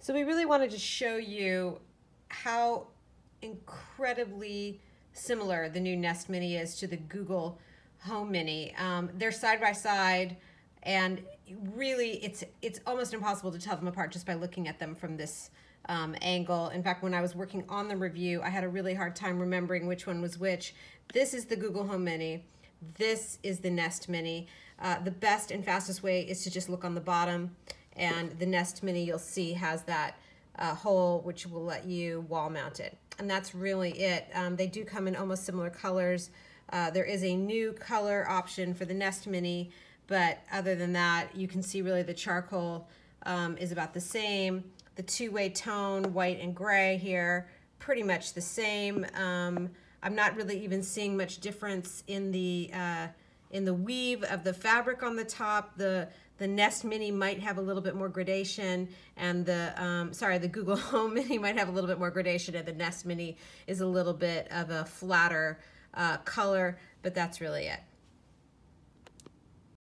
So we really wanted to show you how incredibly similar the new Nest Mini is to the Google Home Mini. They're side by side, and really it's almost impossible to tell them apart just by looking at them from this angle. In fact, when I was working on the review, I had a really hard time remembering which one was which. This is the Google Home Mini. This is the Nest Mini. The best and fastest way is to just look on the bottom, and the Nest Mini, you'll see, has that hole which will let you wall mount it. And that's really it. They do come in almost similar colors. There is a new color option for the Nest Mini, but other than that, you can see really the charcoal is about the same. The two-way tone, white and gray here, pretty much the same. I'm not really even seeing much difference in the weave of the fabric on the top. The Nest Mini might have a little bit more gradation, and the Google Home Mini might have a little bit more gradation, and the Nest Mini is a little bit of a flatter color, but that's really it.